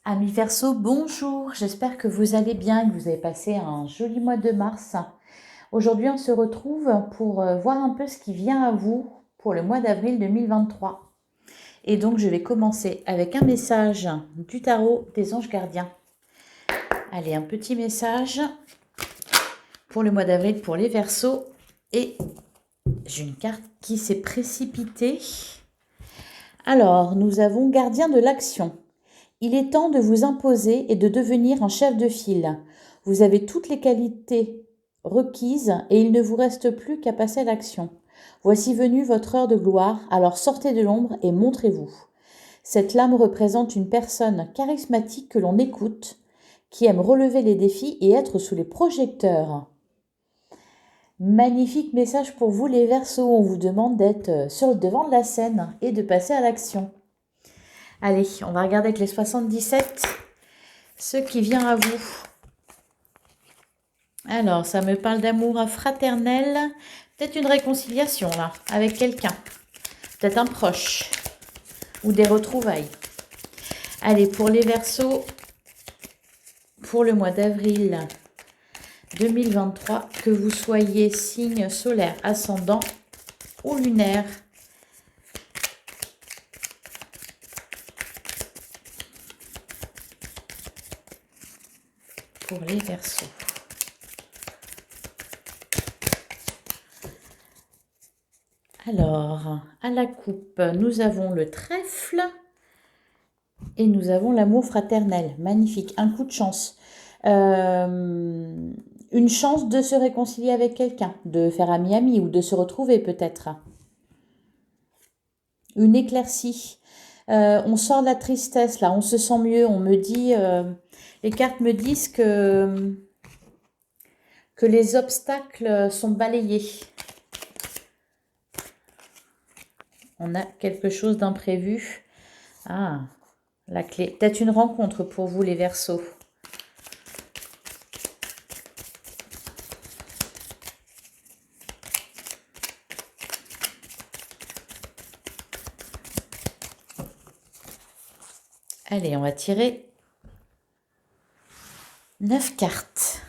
Amis Verseau, bonjour, j'espère que vous allez bien et que vous avez passé un joli mois de mars. Aujourd'hui, on se retrouve pour voir un peu ce qui vient à vous pour le mois d'avril 2023. Et donc, je vais commencer avec un message du tarot des anges gardiens. Allez, un petit message pour le mois d'avril pour les Verseaux. Et j'ai une carte qui s'est précipitée. Alors, nous avons gardien de l'action. Il est temps de vous imposer et de devenir un chef de file. Vous avez toutes les qualités requises et il ne vous reste plus qu'à passer à l'action. Voici venue votre heure de gloire, alors sortez de l'ombre et montrez-vous. Cette lame représente une personne charismatique que l'on écoute, qui aime relever les défis et être sous les projecteurs. Magnifique message pour vous les Verseaux, on vous demande d'être sur le devant de la scène et de passer à l'action. Allez, on va regarder avec les 77, ce qui vient à vous. Alors, ça me parle d'amour fraternel, peut-être une réconciliation là, avec quelqu'un, peut-être un proche, ou des retrouvailles. Allez, pour les Verseaux, pour le mois d'avril 2023, que vous soyez signe solaire, ascendant ou lunaire. Pour les Verseaux. Alors, à la coupe, nous avons le trèfle et nous avons l'amour fraternel. Magnifique, un coup de chance. Une chance de se réconcilier avec quelqu'un, de faire ami-ami ou de se retrouver peut-être. Une éclaircie. On sort de la tristesse là, on se sent mieux. On me dit, les cartes me disent que les obstacles sont balayés. On a quelque chose d'imprévu. Ah, la clé. Peut-être une rencontre pour vous les Verseaux. Allez, on va tirer 9 cartes.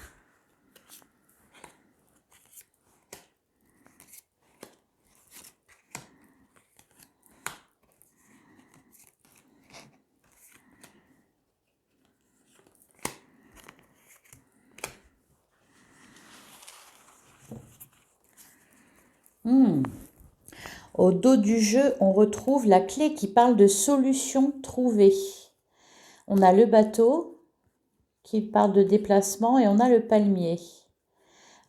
Au dos du jeu, on retrouve la clé qui parle de solution trouvée. On a le bateau qui parle de déplacement et on a le palmier.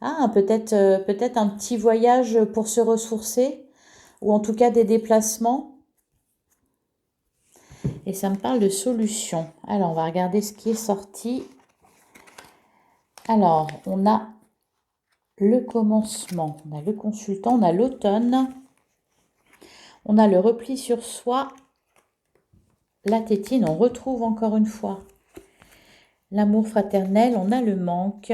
Ah, peut-être un petit voyage pour se ressourcer ou en tout cas des déplacements. Et ça me parle de solution. Alors, on va regarder ce qui est sorti. Alors, on a le commencement, on a le consultant, on a l'automne, on a le repli sur soi, la tétine, on retrouve encore une fois l'amour fraternel, on a le manque,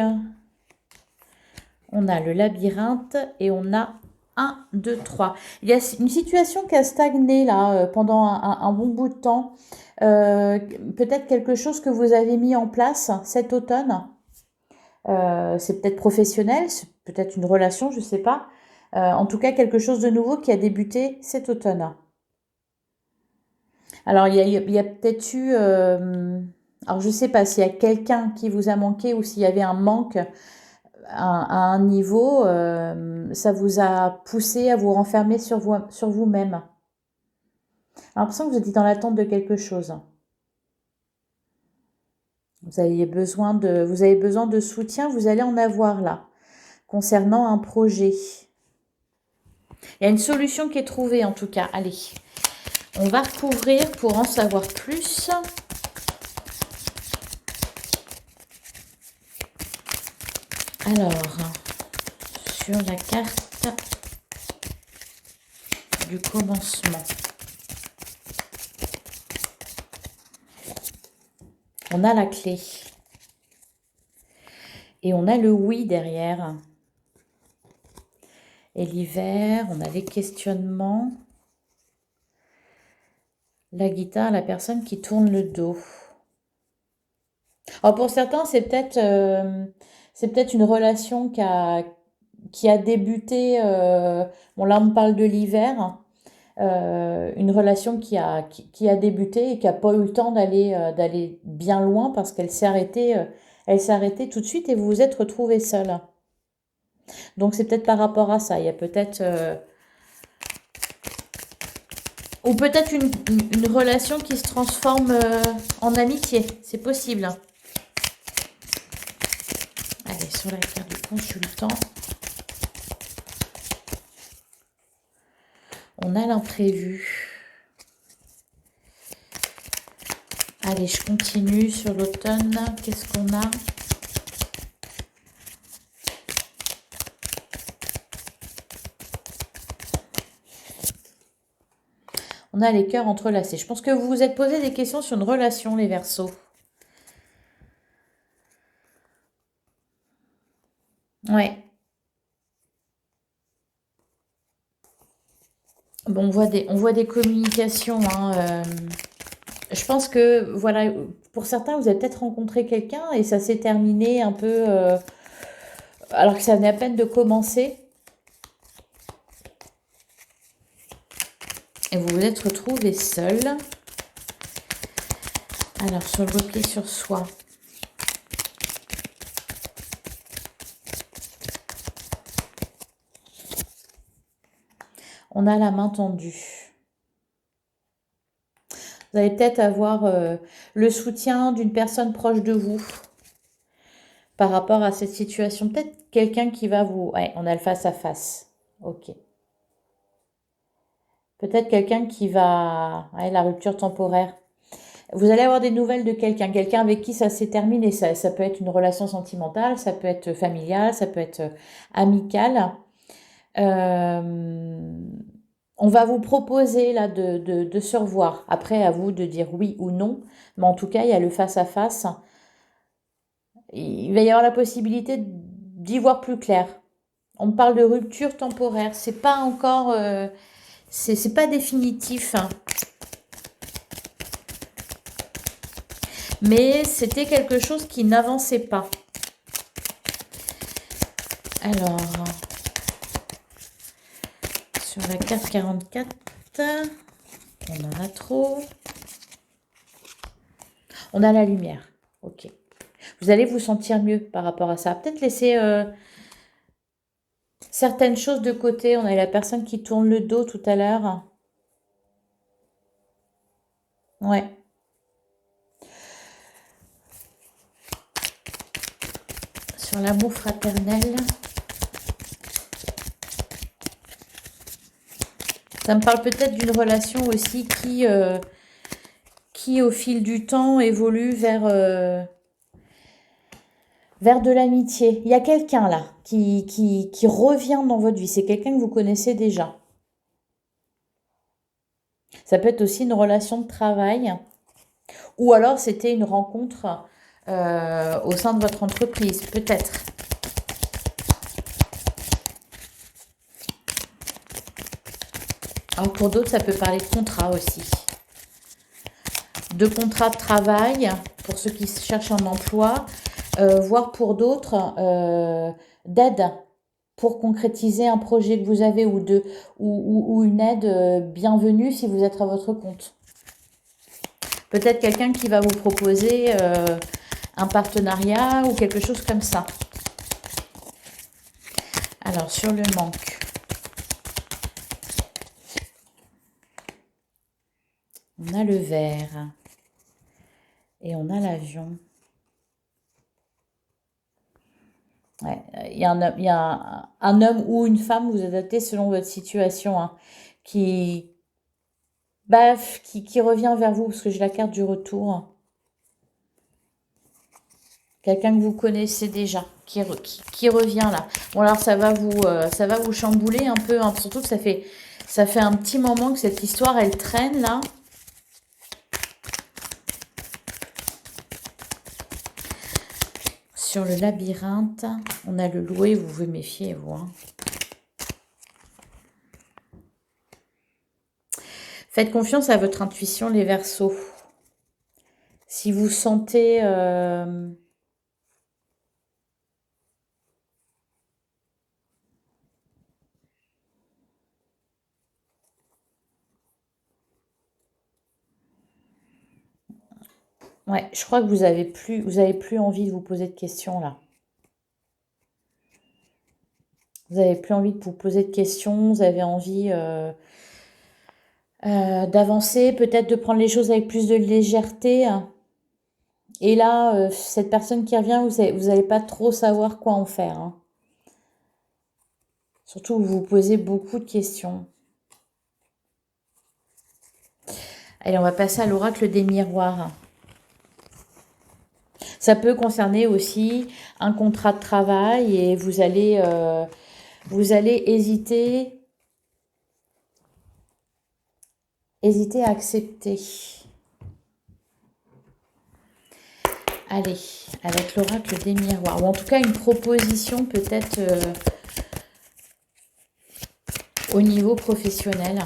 on a le labyrinthe et on a 1, 2, 3. Il y a une situation qui a stagné là pendant un bon bout de temps. Peut-être quelque chose que vous avez mis en place cet automne. C'est peut-être professionnel, c'est peut-être une relation, je ne sais pas. En tout cas, quelque chose de nouveau qui a débuté cet automne. Alors, il y a peut-être eu... alors, je ne sais pas s'il y a quelqu'un qui vous a manqué ou s'il y avait un manque à un niveau. Ça vous a poussé à vous renfermer sur vous-même. J'ai l'impression que vous êtes dans l'attente de quelque chose. Vous avez besoin de soutien, vous allez en avoir là, concernant un projet. Il y a une solution qui est trouvée en tout cas. Allez, on va recouvrir pour en savoir plus. Alors, sur la carte du commencement, on a la clé. Et on a le oui derrière. Et l'hiver, on a les questionnements. La guitare, la personne qui tourne le dos. Alors pour certains, c'est peut-être une relation qui a débuté, bon là on parle de l'hiver, une relation qui a débuté et qui n'a pas eu le temps d'aller bien loin parce qu'elle elle s'est arrêtée tout de suite et vous vous êtes retrouvés seuls. Donc c'est peut-être par rapport à ça. Il y a peut-être ou peut-être une relation qui se transforme en amitié. C'est possible. Allez, sur la carte du consultant, on a l'imprévu. Allez, je continue sur l'automne. Qu'est-ce qu'on a? On a les cœurs entrelacés. Je pense que vous vous êtes posé des questions sur une relation, les Verseaux. Ouais. Bon, on voit des communications, hein, je pense que, voilà, pour certains, vous avez peut-être rencontré quelqu'un et ça s'est terminé un peu, alors que ça venait à peine de commencer. Et vous vous êtes retrouvés seuls. Alors, sur le repli sur soi. On a la main tendue. Vous allez peut-être avoir le soutien d'une personne proche de vous par rapport à cette situation. Peut-être quelqu'un qui va vous... Ouais, on a le face à face. Ok. Peut-être quelqu'un qui va... Ouais, la rupture temporaire. Vous allez avoir des nouvelles de quelqu'un. Quelqu'un avec qui ça s'est terminé. Ça peut être une relation sentimentale, ça peut être familial, ça peut être amical. Euh, on va vous proposer là de se revoir. Après, à vous de dire oui ou non. Mais en tout cas, il y a le face-à-face. Il va y avoir la possibilité d'y voir plus clair. On parle de rupture temporaire. C'est pas encore... c'est pas définitif. Hein. Mais c'était quelque chose qui n'avançait pas. Alors... Sur la carte 44, on en a trop. On a la lumière. Ok. Vous allez vous sentir mieux par rapport à ça. Peut-être laisser certaines choses de côté. On a la personne qui tourne le dos tout à l'heure. Ouais. Sur l'amour fraternel. Ça me parle peut-être d'une relation aussi qui, au fil du temps, évolue vers de l'amitié. Il y a quelqu'un là qui revient dans votre vie. C'est quelqu'un que vous connaissez déjà. Ça peut être aussi une relation de travail. Ou alors c'était une rencontre au sein de votre entreprise, peut-être. Alors pour d'autres, ça peut parler de contrat aussi. De contrat de travail, pour ceux qui cherchent un emploi, voire pour d'autres, d'aide pour concrétiser un projet que vous avez ou une aide bienvenue si vous êtes à votre compte. Peut-être quelqu'un qui va vous proposer un partenariat ou quelque chose comme ça. Alors, sur le manque. On a le verre. Et on a l'avion. Ouais, il y a un homme ou une femme, vous adaptez selon votre situation, hein, qui, qui revient vers vous, parce que j'ai la carte du retour. Quelqu'un que vous connaissez déjà, qui revient là. Bon, alors ça va vous chambouler un peu, hein, surtout que ça fait un petit moment que cette histoire, elle traîne là. Sur le labyrinthe, on a le loué, vous vous méfiez, vous. Hein. Faites confiance à votre intuition, les Verseaux. Si vous sentez... Ouais, je crois que vous avez plus envie de vous poser de questions là. Vous avez plus envie de vous poser de questions, vous avez envie d'avancer, peut-être de prendre les choses avec plus de légèreté. Et là, cette personne qui revient, vous allez pas trop savoir quoi en faire, hein. Surtout que vous vous posez beaucoup de questions. Allez, on va passer à l'oracle des miroirs. Ça peut concerner aussi un contrat de travail et vous allez hésiter à accepter. Allez, avec l'oracle des miroirs, ou en tout cas une proposition peut-être au niveau professionnel.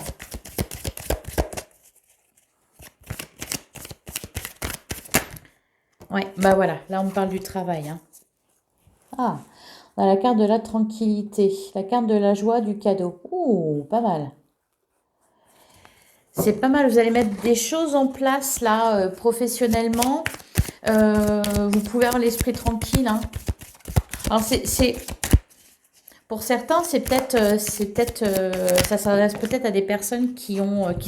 Ouais, bah voilà, là on parle du travail, hein. Ah, on a la carte de la tranquillité, la carte de la joie, du cadeau. Ouh, pas mal. C'est pas mal, vous allez mettre des choses en place là, professionnellement. Vous pouvez avoir l'esprit tranquille, hein. Alors pour certains, ça s'adresse peut-être à des personnes qui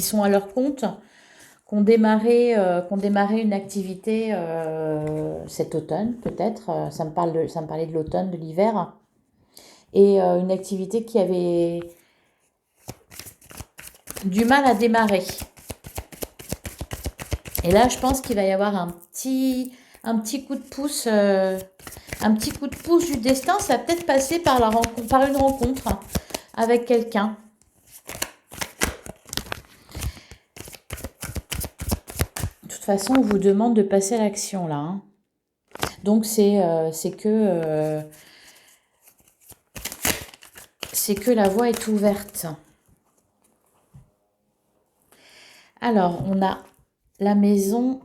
sont à leur compte, qui ont démarré une activité cet automne, peut-être. Ça me parlait de l'automne, de l'hiver, et une activité qui avait du mal à démarrer. Et là, je pense qu'il va y avoir un petit coup de pouce, du destin. Ça va peut-être passer par par une rencontre avec quelqu'un. De toute façon, on vous demande de passer à l'action là, hein. Donc c'est que la voie est ouverte. Alors, on a la maison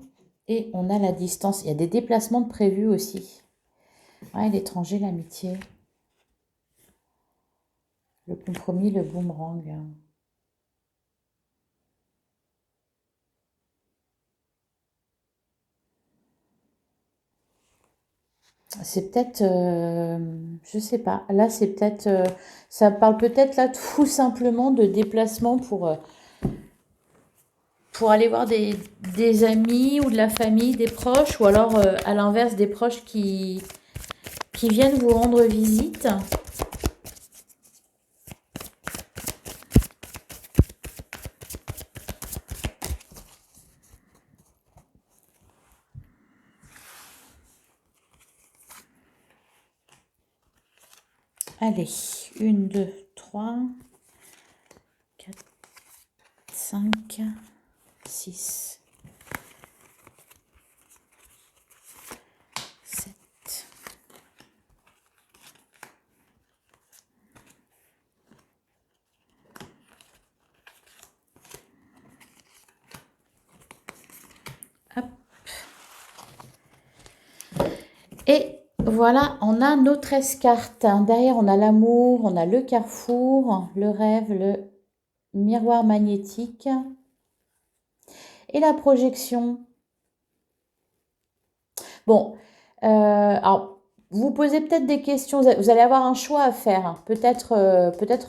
et on a la distance. Il y a des déplacements de prévus aussi. Ouais, l'étranger, l'amitié. Le compromis, le boomerang. C'est peut-être, je sais pas. Là, c'est peut-être, ça parle peut-être là tout simplement de déplacement pour aller voir des amis ou de la famille, des proches, ou alors à l'inverse des proches qui viennent vous rendre visite. Allez, 1, 2, 3, 4, 5, 6, 7. Hop. Et voilà, on a nos 13 cartes. Derrière, on a l'amour, on a le carrefour, le rêve, le miroir magnétique et la projection. Bon, alors, vous posez peut-être des questions, vous allez avoir un choix à faire, hein. Peut-être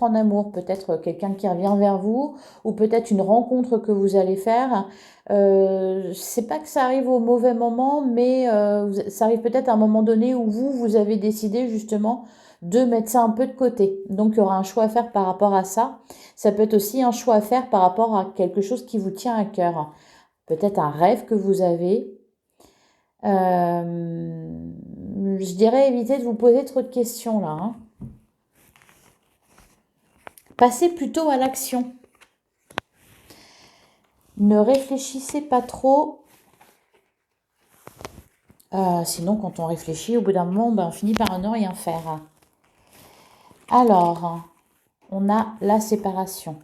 en amour, peut-être quelqu'un qui revient vers vous, ou peut-être une rencontre que vous allez faire. C'est pas que ça arrive au mauvais moment, mais ça arrive peut-être à un moment donné où vous avez décidé justement de mettre ça un peu de côté. Donc il y aura un choix à faire par rapport à ça. Ça peut être aussi un choix à faire par rapport à quelque chose qui vous tient à cœur. Peut-être un rêve que vous avez. Je dirais éviter de vous poser trop de questions là, hein. Passez plutôt à l'action. Ne réfléchissez pas trop. Sinon, quand on réfléchit, au bout d'un moment, on finit par ne rien faire. Alors, on a la séparation.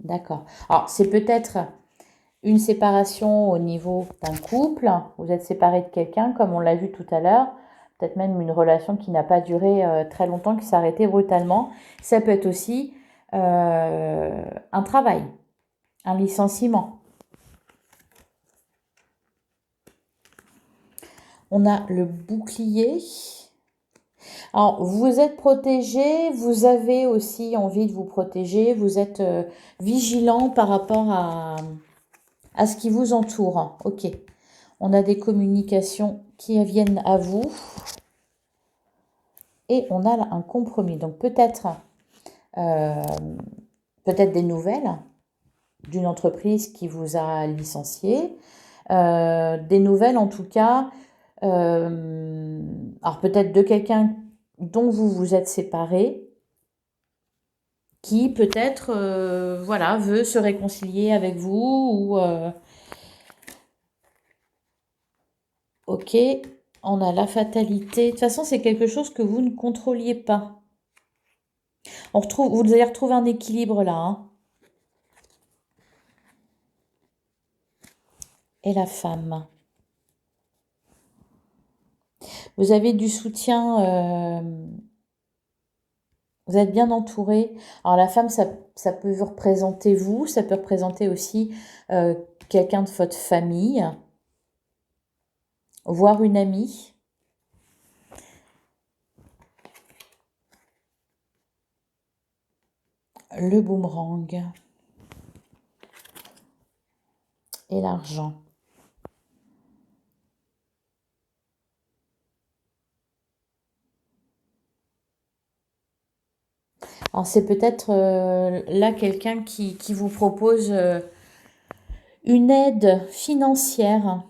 D'accord. Alors, c'est peut-être une séparation au niveau d'un couple, vous êtes séparé de quelqu'un, comme on l'a vu tout à l'heure, peut-être même une relation qui n'a pas duré très longtemps, qui s'est arrêtée brutalement. Ça peut être aussi un travail, un licenciement. On a le bouclier. Alors, vous êtes protégé, vous avez aussi envie de vous protéger, vous êtes vigilant par rapport à ce qui vous entoure. Ok. On a des communications qui viennent à vous. Et on a un compromis. Donc peut-être des nouvelles d'une entreprise qui vous a licencié. Des nouvelles en tout cas, alors peut-être de quelqu'un dont vous vous êtes séparé, qui peut-être voilà, veut se réconcilier avec vous ou ok, on a la fatalité. De toute façon, c'est quelque chose que vous ne contrôliez pas. Vous allez retrouver un équilibre là. Hein. Et la femme. Vous avez du soutien, vous êtes bien entouré. Alors la femme, ça peut vous représenter vous, ça peut représenter aussi quelqu'un de votre famille, voire une amie. Le boomerang et l'argent. Alors c'est peut-être là quelqu'un qui vous propose une aide financière.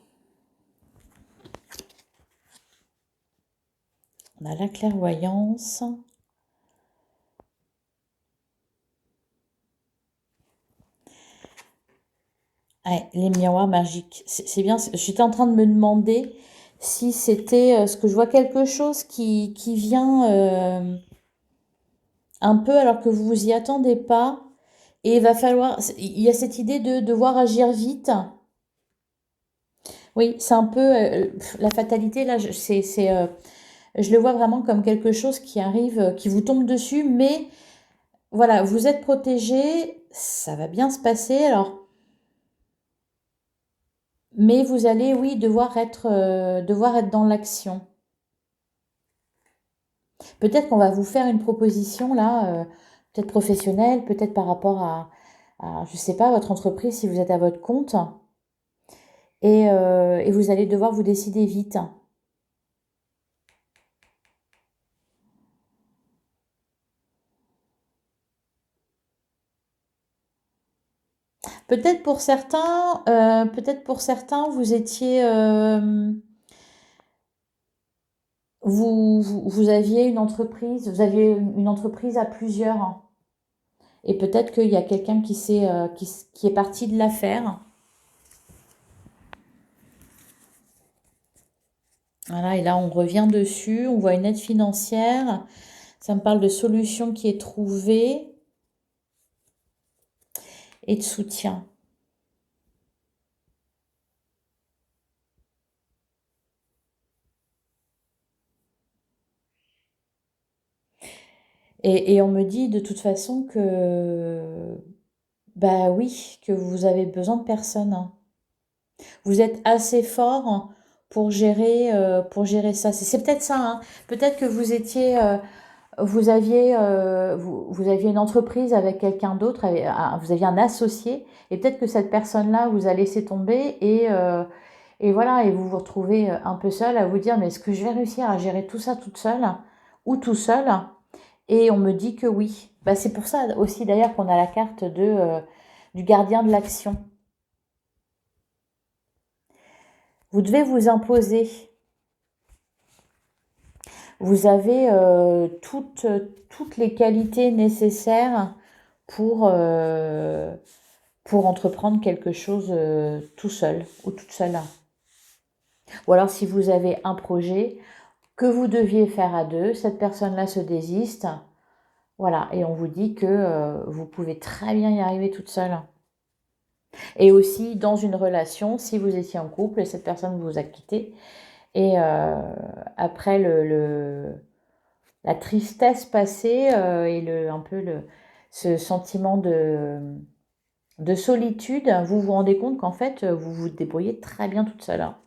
On a la clairvoyance. Ouais, les miroirs magiques. C'est bien. J'étais en train de me demander si c'était ce que je vois quelque chose qui vient un peu alors que vous vous y attendez pas. Et il va falloir. Il y a cette idée de devoir agir vite. Oui, c'est un peu la fatalité là. Je le vois vraiment comme quelque chose qui arrive, qui vous tombe dessus, mais voilà, vous êtes protégé, ça va bien se passer. Alors, mais vous allez, oui, devoir être dans l'action. Peut-être qu'on va vous faire une proposition là, peut-être professionnelle, peut-être par rapport je sais pas, votre entreprise si vous êtes à votre compte, et vous allez devoir vous décider vite. Peut-être pour certains, vous étiez, vous aviez vous aviez une entreprise à plusieurs, hein. Et peut-être qu'il y a quelqu'un qui est parti de l'affaire. Voilà, et là on revient dessus, on voit une aide financière. Ça me parle de solution qui est trouvée et de soutien. Et on me dit de toute façon que, bah oui, que vous avez besoin de personne, hein. Vous êtes assez fort pour gérer ça. C'est peut-être ça, hein. Peut-être que vous aviez une entreprise avec quelqu'un d'autre, vous aviez un associé, et peut-être que cette personne-là vous a laissé tomber, et voilà, et vous vous retrouvez un peu seul à vous dire, mais est-ce que je vais réussir à gérer tout ça toute seule ou tout seul? Et on me dit que oui. Bah, c'est pour ça aussi d'ailleurs qu'on a la carte du gardien de l'action. Vous devez vous imposer. Vous avez toutes les qualités nécessaires pour, pour entreprendre quelque chose tout seul ou toute seule. Ou alors si vous avez un projet que vous deviez faire à deux, cette personne-là se désiste, voilà, et on vous dit que vous pouvez très bien y arriver toute seule. Et aussi dans une relation, si vous étiez en couple et cette personne vous a quitté. Et après la tristesse passée et un peu ce sentiment de solitude, vous vous rendez compte qu'en fait, vous vous débrouillez très bien toute seule, hein.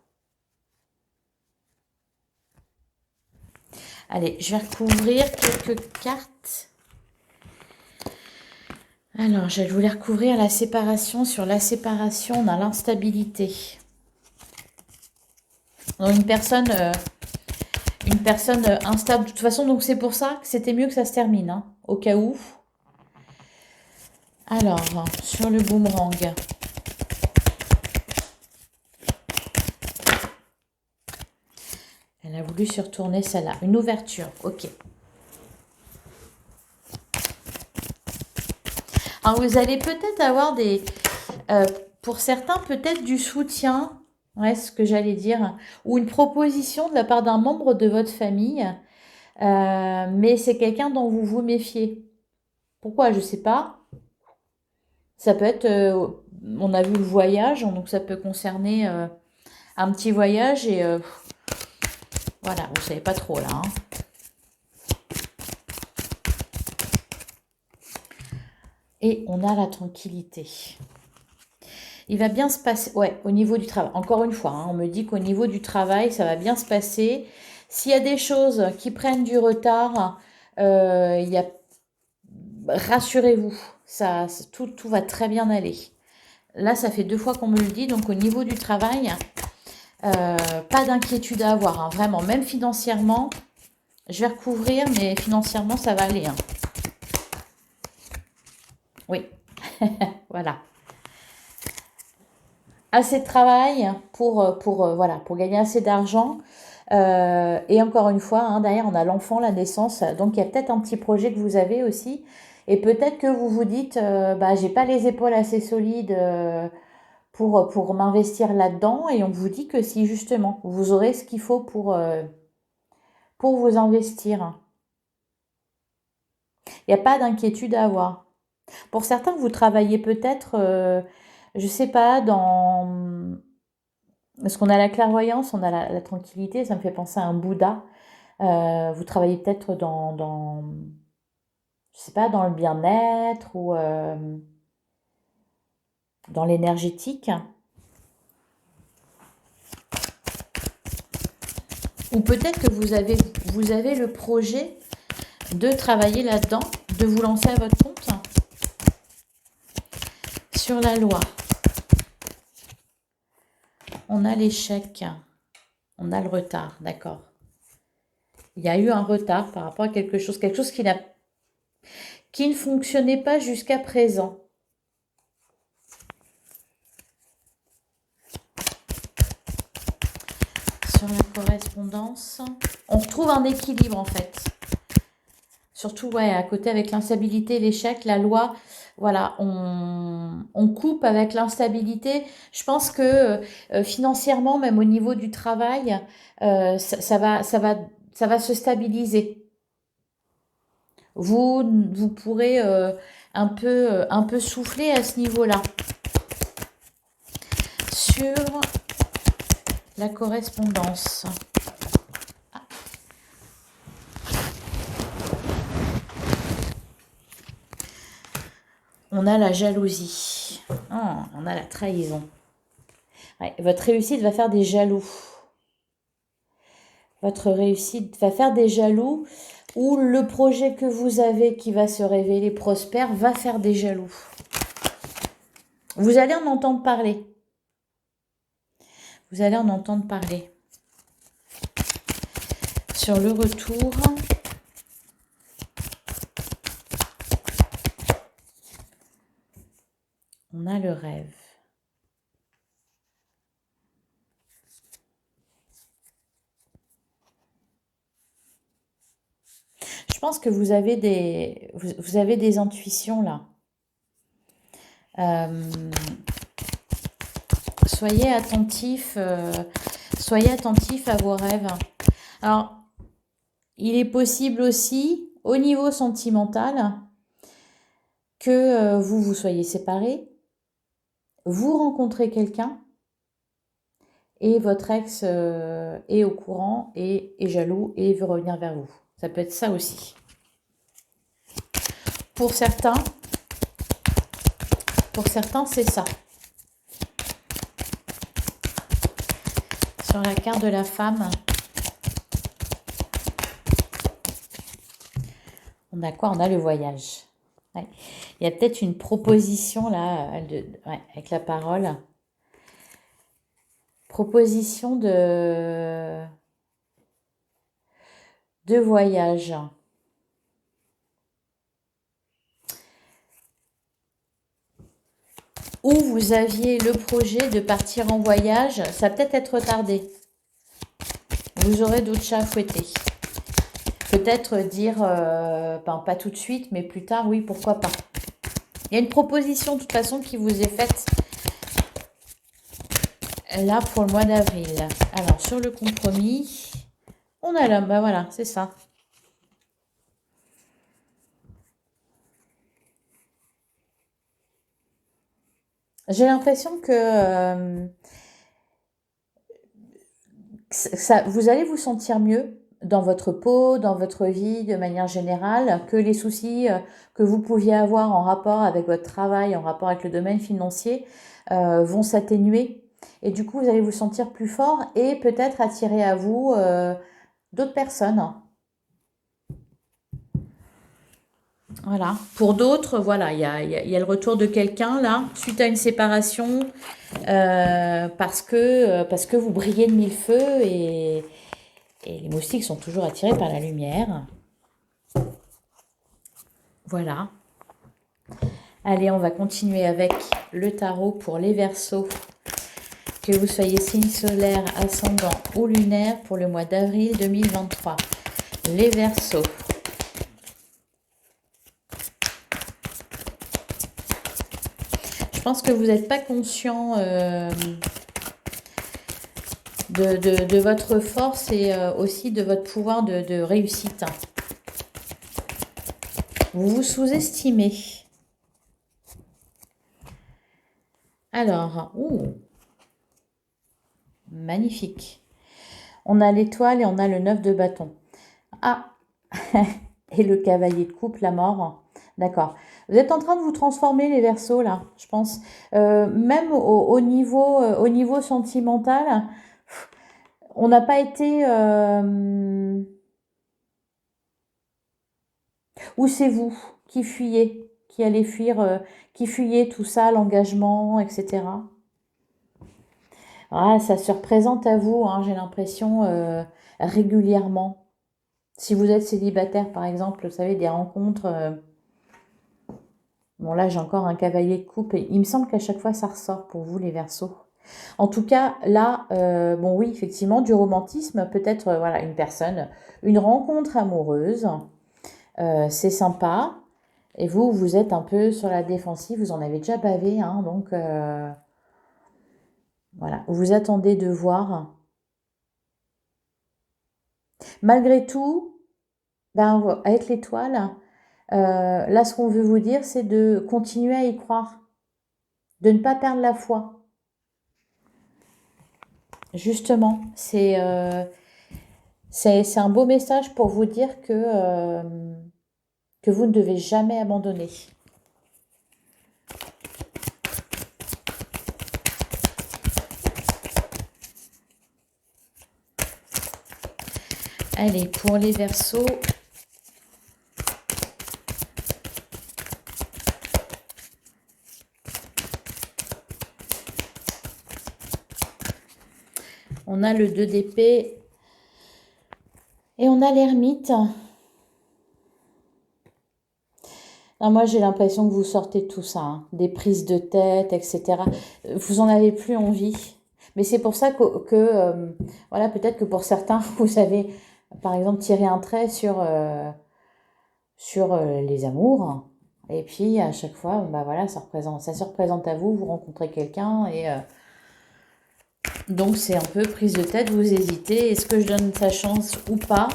Allez, je vais recouvrir quelques cartes. Alors, je vais voulais recouvrir la séparation. Sur la séparation, on a l'instabilité. Donc, une personne instable. De toute façon, donc c'est pour ça que c'était mieux que ça se termine, hein, au cas où. Alors, sur le boomerang. Elle a voulu se retourner celle-là. Une ouverture, ok. Alors, vous allez peut-être avoir pour certains, peut-être du soutien, ouais, ce que j'allais dire, ou une proposition de la part d'un membre de votre famille, mais c'est quelqu'un dont vous vous méfiez. Pourquoi? Je ne sais pas. Ça peut être, on a vu le voyage, donc ça peut concerner un petit voyage et voilà, vous ne savez pas trop là, hein. Et on a la tranquillité. Il va bien se passer, ouais, au niveau du travail. Encore une fois, hein, on me dit qu'au niveau du travail, ça va bien se passer. S'il y a des choses qui prennent du retard, rassurez-vous, tout va très bien aller. Là, ça fait 2 fois qu'on me le dit, donc au niveau du travail, pas d'inquiétude à avoir, hein, vraiment, même financièrement. Je vais recouvrir, mais financièrement, ça va aller, hein. Oui, voilà. Assez de travail voilà, pour gagner assez d'argent. Et encore une fois, hein, derrière, on a l'enfant, la naissance. Donc, il y a peut-être un petit projet que vous avez aussi. Et peut-être que vous vous dites, bah, j'ai pas les épaules assez solides pour m'investir là-dedans. Et on vous dit que si, justement, vous aurez ce qu'il faut pour vous investir. Il n'y a pas d'inquiétude à avoir. Pour certains, vous travaillez peut-être, je sais pas, parce qu'on a la clairvoyance, on a la tranquillité, ça me fait penser à un Bouddha. Vous travaillez peut-être je sais pas, dans le bien-être ou dans l'énergétique. Ou peut-être que vous avez le projet de travailler là-dedans, de vous lancer à votre compte. Sur la loi, on a l'échec, on a le retard, d'accord. Il y a eu un retard par rapport à quelque chose qui ne fonctionnait pas jusqu'à présent. Sur la correspondance, on retrouve un équilibre en fait. Surtout, ouais, à côté avec l'instabilité, l'échec, la loi, voilà, on coupe avec l'instabilité. Je pense que financièrement, même au niveau du travail, ça va se stabiliser. Vous pourrez un peu souffler à ce niveau-là. Sur la correspondance. On a la jalousie. Oh, on a la trahison. Ouais, votre réussite va faire des jaloux. Votre réussite va faire des jaloux ou le projet que vous avez qui va se révéler prospère va faire des jaloux. Vous allez en entendre parler. Vous allez en entendre parler. Sur le retour, on a le rêve. Je pense que vous avez des intuitions là. Soyez attentifs à vos rêves. Alors, il est possible aussi, au niveau sentimental, que vous soyez séparés. vous rencontrez quelqu'un et votre ex est au courant et est jaloux et veut revenir vers vous. Ça peut être ça aussi. Pour certains, c'est ça. Sur la carte de la femme, on a quoi? On a le voyage. Ouais. Il y a peut-être une proposition là, ouais, avec la parole. Proposition de voyage. Ou vous aviez le projet de partir en voyage, ça va peut-être être retardé. Vous aurez d'autres chats à fouetter. Peut-être dire, pas tout de suite, mais plus tard, oui, pourquoi pas. Il y a une proposition de toute façon qui vous est faite là pour le mois d'avril. Alors, sur le compromis, on a l'homme, ben voilà, c'est ça. J'ai l'impression que vous allez vous sentir mieux dans votre peau, dans votre vie de manière générale, que les soucis que vous pouviez avoir en rapport avec votre travail, en rapport avec le domaine financier, vont s'atténuer. Et du coup, vous allez vous sentir plus fort et peut-être attirer à vous d'autres personnes. Voilà. Pour d'autres, voilà, il y a le retour de quelqu'un là, suite à une séparation, parce que vous brillez de mille feux et les moustiques sont toujours attirés par la lumière. Voilà. Allez, on va continuer avec le tarot pour les Verseaux. Que vous soyez signe solaire, ascendant ou lunaire pour le mois d'avril 2023. Les Verseaux. Je pense que vous n'êtes pas conscient de votre force et aussi de votre pouvoir de réussite. Vous vous sous-estimez. Alors, magnifique. On a l'étoile et on a le 9 de bâton. Ah, et le cavalier de coupe, la mort. D'accord. Vous êtes en train de vous transformer, les Verseaux, là, je pense. Même au niveau sentimental, on n'a pas été... Ou c'est vous qui fuyez, qui allez fuir, qui fuyez tout ça, l'engagement, etc. Ah, ça se représente à vous, hein, j'ai l'impression, régulièrement. Si vous êtes célibataire, par exemple, vous savez, des rencontres... Bon, là, j'ai encore un cavalier de coupe et il me semble qu'à chaque fois, ça ressort pour vous, les Verseaux. En tout cas, là, bon, oui, effectivement, du romantisme, peut-être, voilà, une personne, une rencontre amoureuse, c'est sympa. Et vous, vous êtes un peu sur la défensive, vous en avez déjà bavé, hein, donc voilà, vous attendez de voir. Malgré tout, ben, avec l'étoile, là, ce qu'on veut vous dire, c'est de continuer à y croire, de ne pas perdre la foi. Justement, c'est un beau message pour vous dire que vous ne devez jamais abandonner. Allez, pour les Verseaux, on a le 2 d'épée et on a l'ermite. Moi, j'ai l'impression que vous sortez de tout ça, hein, des prises de tête, etc. Vous en avez plus envie. Mais c'est pour ça que voilà, peut-être que pour certains, vous savez, par exemple, tirer un trait sur les amours. Et puis, à chaque fois, bah voilà, ça se représente à vous, vous rencontrez quelqu'un et... donc, c'est un peu prise de tête, vous hésitez. Est-ce que je donne sa chance ou pas?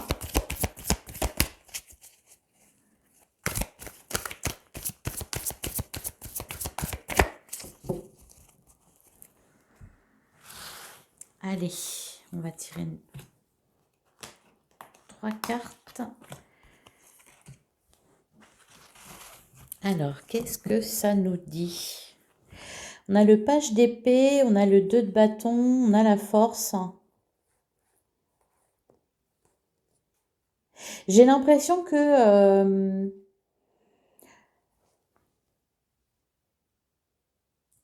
On va tirer 3 cartes. Alors, qu'est-ce que ça nous dit? On a le page d'épée, on a le 2 de bâton, on a la force. J'ai l'impression que...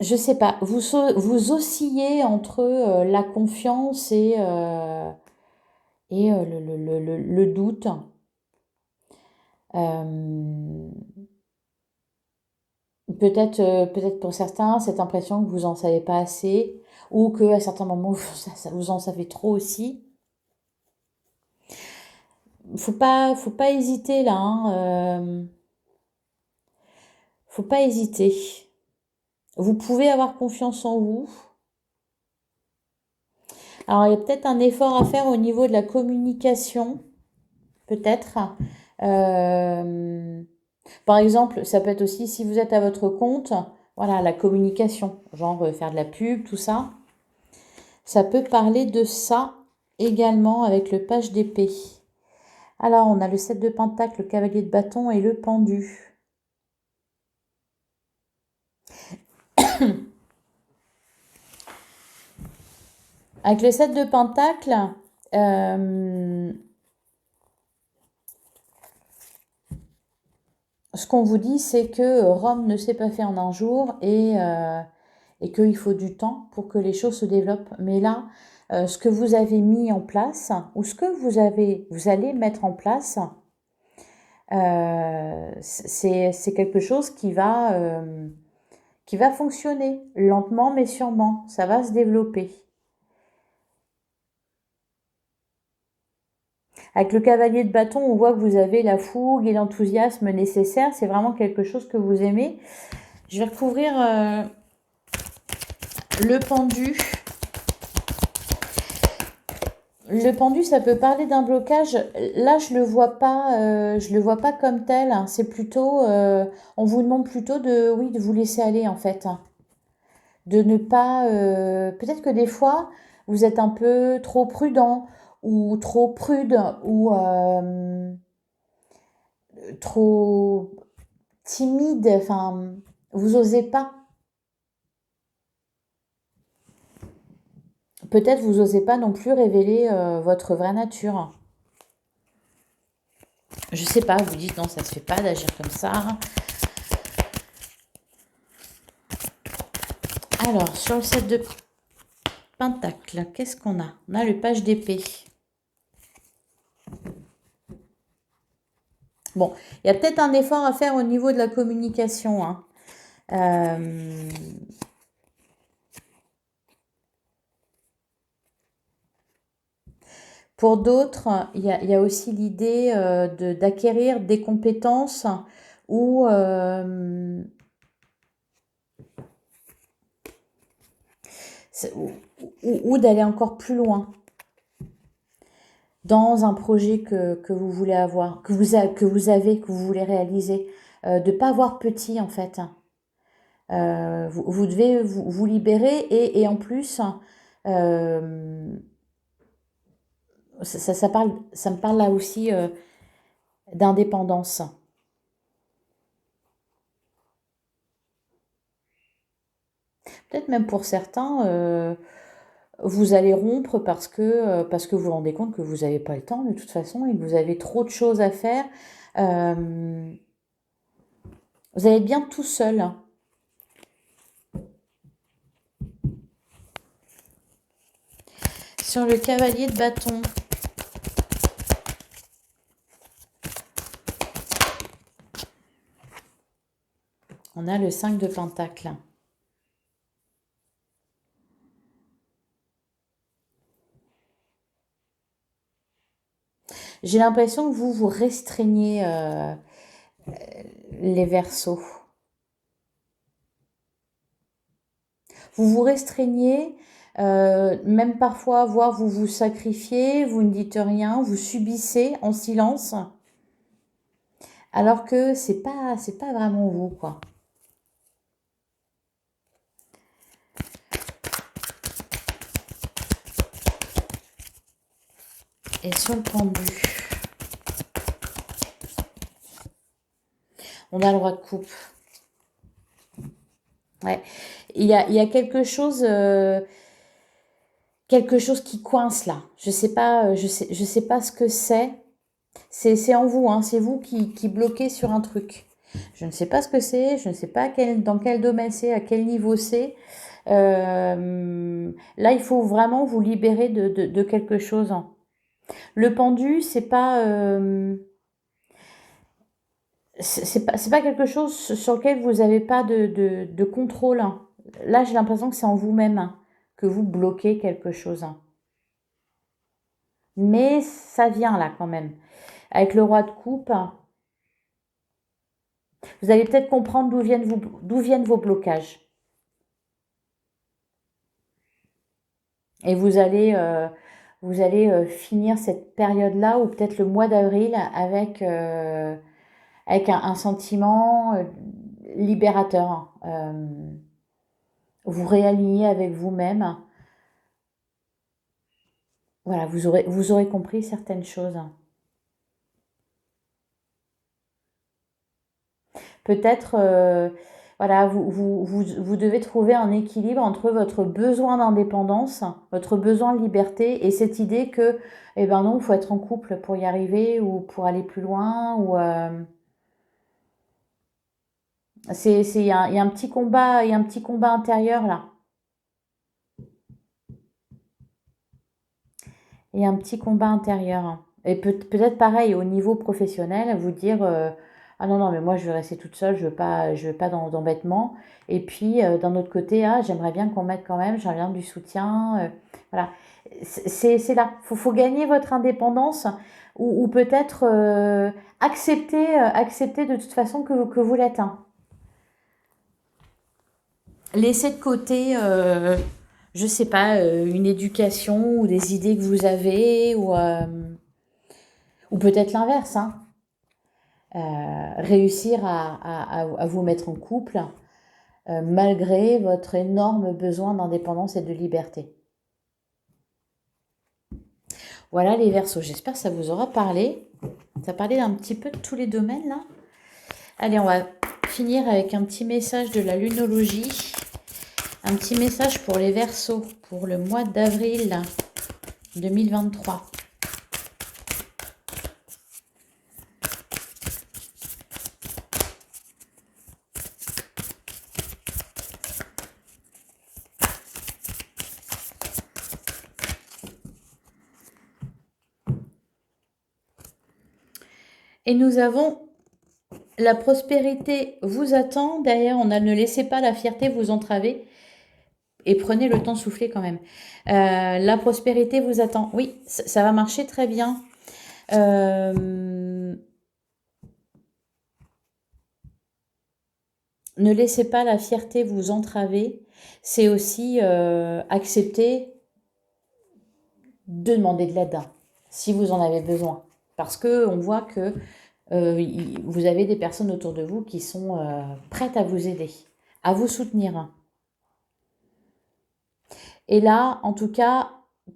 je sais pas, vous oscillez entre la confiance et le doute. Peut-être pour certains, cette impression que vous en savez pas assez, ou que à certains moments, vous en savez trop aussi. Faut pas hésiter là, hein, faut pas hésiter. Vous pouvez avoir confiance en vous. Alors, il y a peut-être un effort à faire au niveau de la communication, peut-être. Par exemple, ça peut être aussi, si vous êtes à votre compte, voilà, la communication, genre faire de la pub, tout ça. Ça peut parler de ça également avec le page d'épée. Alors, on a le 7 de pentacle, le cavalier de bâton et le pendu. Avec le 7 de pentacle, ce qu'on vous dit, c'est que Rome ne s'est pas fait en un jour et qu'il faut du temps pour que les choses se développent. Mais là, ce que vous avez mis en place, ou ce que vous allez mettre en place, c'est quelque chose qui va fonctionner lentement mais sûrement. Ça va se développer. Avec le cavalier de bâton, on voit que vous avez la fougue et l'enthousiasme nécessaires. C'est vraiment quelque chose que vous aimez. Je vais recouvrir le pendu. Le pendu, ça peut parler d'un blocage. Là, je le vois pas comme tel. C'est plutôt, on vous demande plutôt de vous laisser aller en fait, de ne pas. Peut-être que des fois, vous êtes un peu trop prudent ou trop prude ou trop timide. Enfin, vous osez pas. Peut-être vous osez pas non plus révéler votre vraie nature. Je sais pas, vous dites non, ça se fait pas d'agir comme ça. Alors, sur le 7 de pentacle, qu'est-ce qu'on a? On a le page d'épée. Bon, il y a peut-être un effort à faire au niveau de la communication, hein. Pour d'autres, il y a aussi l'idée d'acquérir des compétences ou d'aller encore plus loin dans un projet que vous voulez avoir, que vous voulez réaliser. De ne pas voir petit en fait. Vous devez vous libérer et en plus, ça me parle là aussi d'indépendance. Peut-être même pour certains, vous allez rompre parce que vous vous rendez compte que vous n'avez pas le temps de toute façon et que vous avez trop de choses à faire. Vous allez être bien tout seul. Sur le cavalier de bâton. On a le 5 de pentacle. J'ai l'impression que vous restreignez les Verseaux. Vous vous restreignez, même parfois, voire vous vous sacrifiez, vous ne dites rien, vous subissez en silence, alors que c'est pas vraiment vous, quoi. Et sur le pendu, on a le roi de coupe. Ouais. Il y a quelque chose qui coince là. Je sais pas, je sais pas ce que c'est. C'est en vous, hein. C'est vous qui bloquez sur un truc. Je ne sais pas ce que c'est, je ne sais pas dans quel domaine c'est, à quel niveau c'est. Là, il faut vraiment vous libérer de quelque chose. Le pendu, c'est pas quelque chose sur lequel vous n'avez pas de contrôle. Là, j'ai l'impression que c'est en vous-même que vous bloquez quelque chose. Mais ça vient là quand même. Avec le roi de coupe, vous allez peut-être comprendre d'où viennent vos blocages. Et vous allez finir cette période-là, ou peut-être le mois d'avril, avec un sentiment libérateur. Vous réalignez avec vous-même. Voilà, vous aurez compris certaines choses. Peut-être, voilà, vous devez trouver un équilibre entre votre besoin d'indépendance, votre besoin de liberté, et cette idée que, eh ben non, il faut être en couple pour y arriver, ou pour aller plus loin, ou il y a un petit combat, il y a un petit combat intérieur là. Il y a un petit combat intérieur. Et peut-être pareil au niveau professionnel, vous dire ah non, non, mais moi je veux rester toute seule, je veux pas d'embêtement. Et puis d'un autre côté, ah, j'aimerais bien qu'on m'aide quand même, j'aimerais bien du soutien. Voilà. C'est là. Faut gagner votre indépendance, ou peut-être accepter de toute façon que vous l'êtes. Hein. Laissez de côté, je sais pas, une éducation ou des idées que vous avez, ou peut-être l'inverse, hein. Réussir à vous mettre en couple malgré votre énorme besoin d'indépendance et de liberté. Voilà les Verseaux, j'espère que ça vous aura parlé. Ça a parlé d'un petit peu de tous les domaines là. Allez, on va finir avec un petit message de la lunologie. Un petit message pour les Verseaux pour le mois d'avril 2023. Et nous avons la prospérité vous attend. Derrière, on a ne laissez pas la fierté vous entraver. Et prenez le temps de souffler quand même. La prospérité vous attend. Oui, ça va marcher très bien. Ne laissez pas la fierté vous entraver. C'est aussi accepter de demander de l'aide si vous en avez besoin. Parce qu'on voit que vous avez des personnes autour de vous qui sont prêtes à vous aider, à vous soutenir. Et là, en tout cas,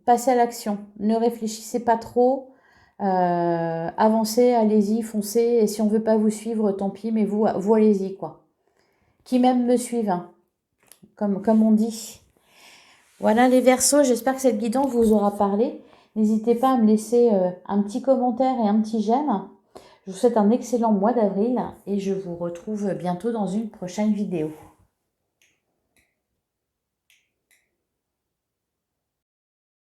passez à l'action. Ne réfléchissez pas trop. Avancez, allez-y, foncez. Et si on ne veut pas vous suivre, tant pis, mais vous allez-y, quoi. Qui même me suivent, hein, comme on dit. Voilà les Verseaux, j'espère que cette guidance vous aura parlé. N'hésitez pas à me laisser un petit commentaire et un petit j'aime. Je vous souhaite un excellent mois d'avril et je vous retrouve bientôt dans une prochaine vidéo.